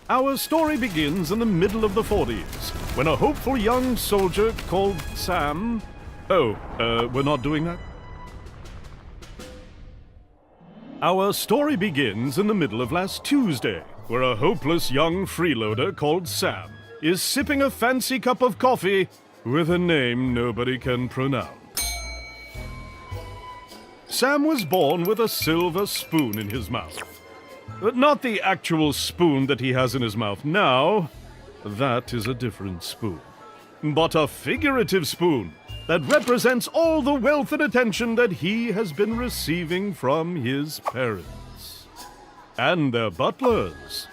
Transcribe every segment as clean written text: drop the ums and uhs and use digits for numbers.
Our story begins in the middle of the 40s, when a hopeful young soldier called Sam... we're not doing that? Our story begins in the middle of last Tuesday, where a hopeless young freeloader called Sam is sipping a fancy cup of coffee with a name nobody can pronounce. Sam was born with a silver spoon in his mouth. But not the actual spoon that he has in his mouth now. That is a different spoon. But a figurative spoon that represents all the wealth and attention that he has been receiving from his parents. And their butlers.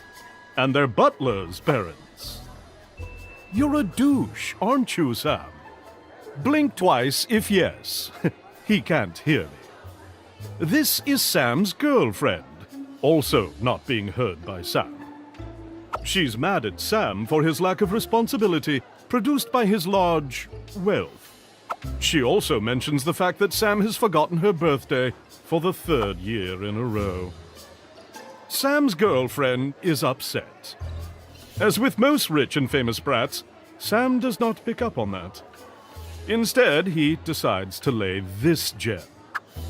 And their butlers' parents. You're a douche, aren't you, Sam? Blink twice if yes. He can't hear me. This is Sam's girlfriend, also not being heard by Sam. She's mad at Sam for his lack of responsibility produced by his large wealth. She also mentions the fact that Sam has forgotten her birthday for the 3rd year in a row. Sam's girlfriend is upset. As with most rich and famous brats, Sam does not pick up on that. Instead, he decides to lay this gem.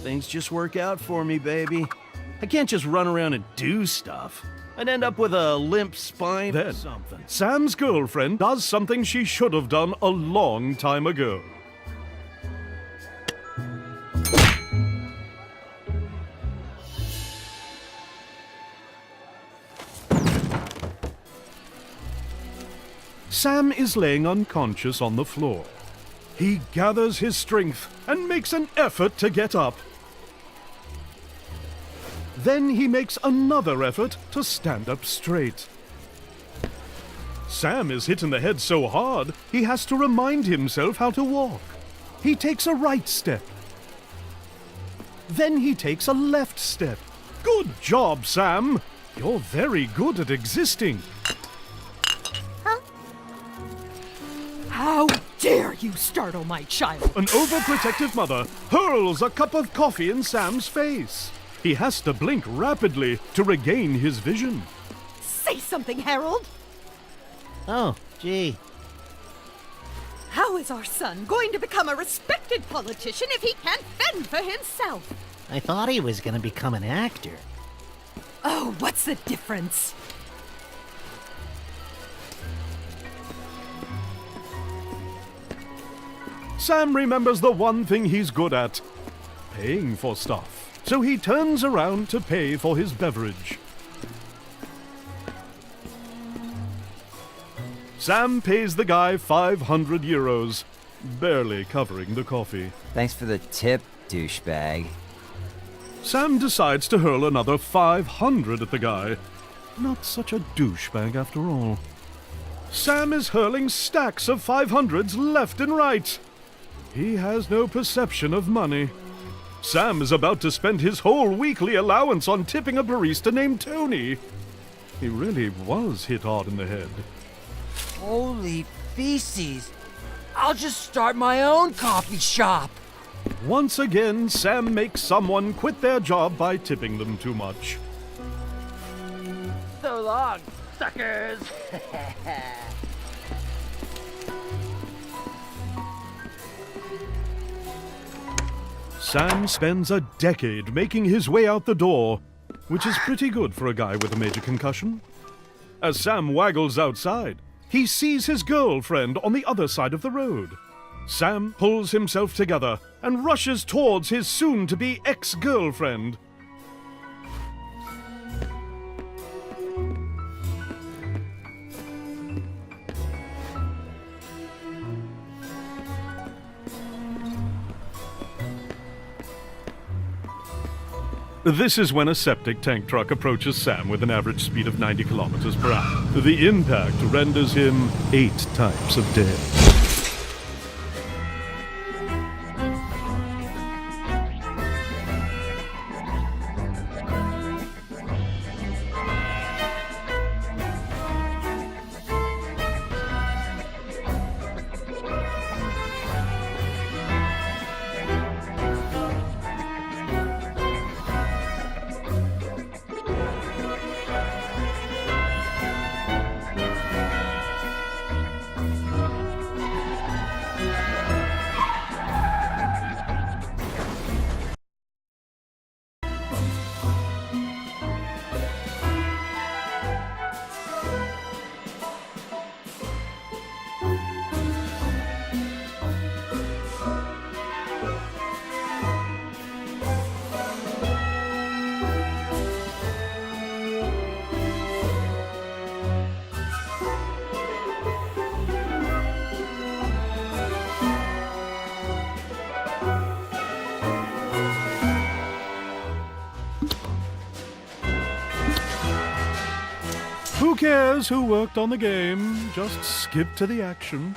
Things just work out for me, baby. I can't just run around and do stuff. I'd end up with a limp spine or Then, something. Sam's girlfriend does something she should have done a long time ago. Sam is laying unconscious on the floor. He gathers his strength and makes an effort to get up. Then he makes another effort to stand up straight. Sam is hit in the head so hard, he has to remind himself how to walk. He takes a right step. Then he takes a left step. Good job, Sam! You're very good at existing. How dare you startle my child? An overprotective mother hurls a cup of coffee in Sam's face. He has to blink rapidly to regain his vision. Say something, Harold. Oh, gee. How is our son going to become a respected politician if he can't fend for himself? I thought he was gonna become an actor. Oh, what's the difference? Sam remembers the one thing he's good at, paying for stuff. So he turns around to pay for his beverage. Sam pays the guy 500 euros, barely covering the coffee. Thanks for the tip, douchebag. Sam decides to hurl another 500 at the guy. Not such a douchebag after all. Sam is hurling stacks of 500s left and right. He has no perception of money. Sam is about to spend his whole weekly allowance on tipping a barista named Tony. He really was hit hard in the head. Holy feces! I'll just start my own coffee shop! Once again, Sam makes someone quit their job by tipping them too much. So long, suckers! Sam spends a decade making his way out the door, which is pretty good for a guy with a major concussion. As Sam waggles outside, he sees his girlfriend on the other side of the road. Sam pulls himself together and rushes towards his soon-to-be ex-girlfriend. This is when a septic tank truck approaches Sam with an average speed of 90 kilometers per hour. The impact renders him 8 types of dead. Who cares who worked on the game? Just skip to the action.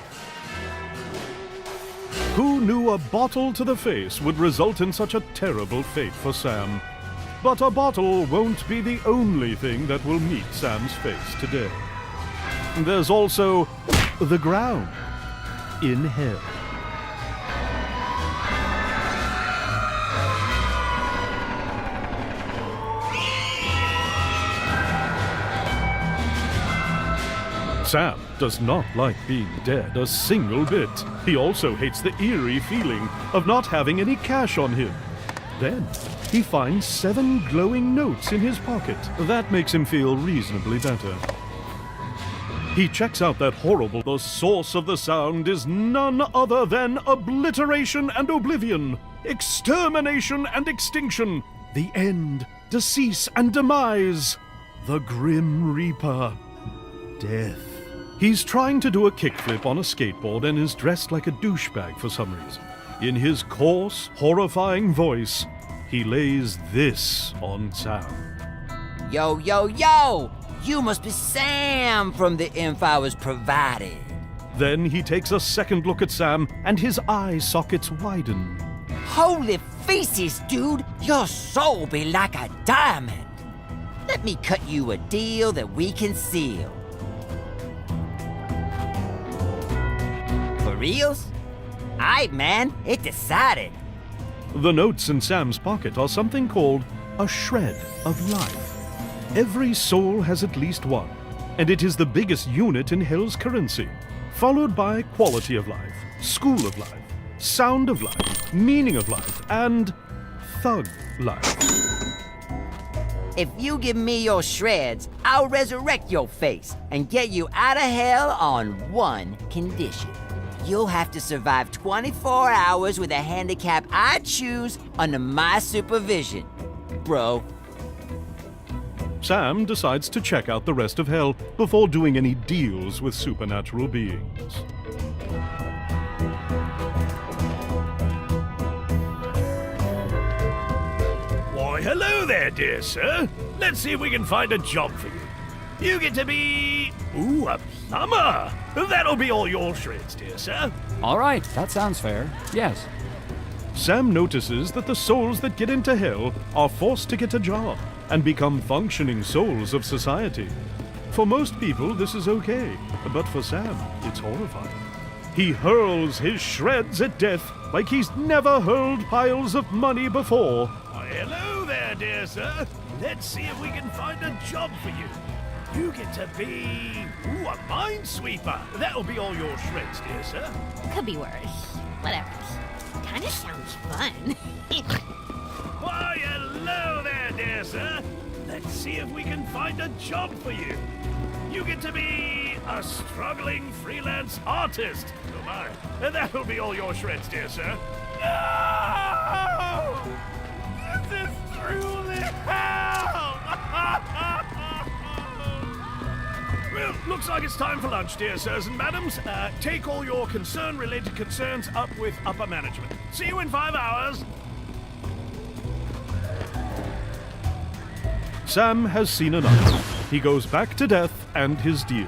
Who knew a bottle to the face would result in such a terrible fate for Sam? But a bottle won't be the only thing that will meet Sam's face today. There's also the ground in hell. Sam does not like being dead a single bit. He also hates the eerie feeling of not having any cash on him. Then he finds 7 glowing notes in his pocket. That makes him feel reasonably better. He checks out that horrible. The source of the sound is none other than obliteration and oblivion, extermination and extinction, the end, decease and demise, the Grim Reaper, death. He's trying to do a kickflip on a skateboard and is dressed like a douchebag for some reason. In his coarse, horrifying voice, he lays this on Sam. Yo, yo, yo! You must be Sam from the info I was provided. Then he takes a second look at Sam and his eye sockets widen. Holy feces, dude! Your soul be like a diamond. Let me cut you a deal that we can seal. For reals? Aight, man, it decided. The notes in Sam's pocket are something called a shred of life. Every soul has at least one, and it is the biggest unit in Hell's currency, followed by quality of life, school of life, sound of life, meaning of life, and thug life. If you give me your shreds, I'll resurrect your face and get you out of hell on one condition. You'll have to survive 24 hours with a handicap I choose under my supervision, bro. Sam decides to check out the rest of Hell before doing any deals with supernatural beings. Why, hello there, dear sir. Let's see if we can find a job for you. You get to be... Ooh, a plumber. That'll be all your shreds, dear sir. All right, that sounds fair. Yes. Sam notices that the souls that get into Hell are forced to get a job and become functioning souls of society. For most people, this is okay, but for Sam, it's horrifying. He hurls his shreds at death like he's never hurled piles of money before. Why, hello there, dear sir. Let's see if we can find a job for you. You get to be... Ooh, a minesweeper. That'll be all your shreds, dear sir. Could be worse. Whatever. Kinda sounds fun. Why, hello there, dear sir. Let's see if we can find a job for you. You get to be a struggling freelance artist. Oh my. That'll be all your shreds, dear sir. No! This is truly hell! Well, looks like it's time for lunch, dear sirs and madams. Take all your concern-related concerns up with upper management. See you in 5 hours. Sam has seen enough. He goes back to death and his deal.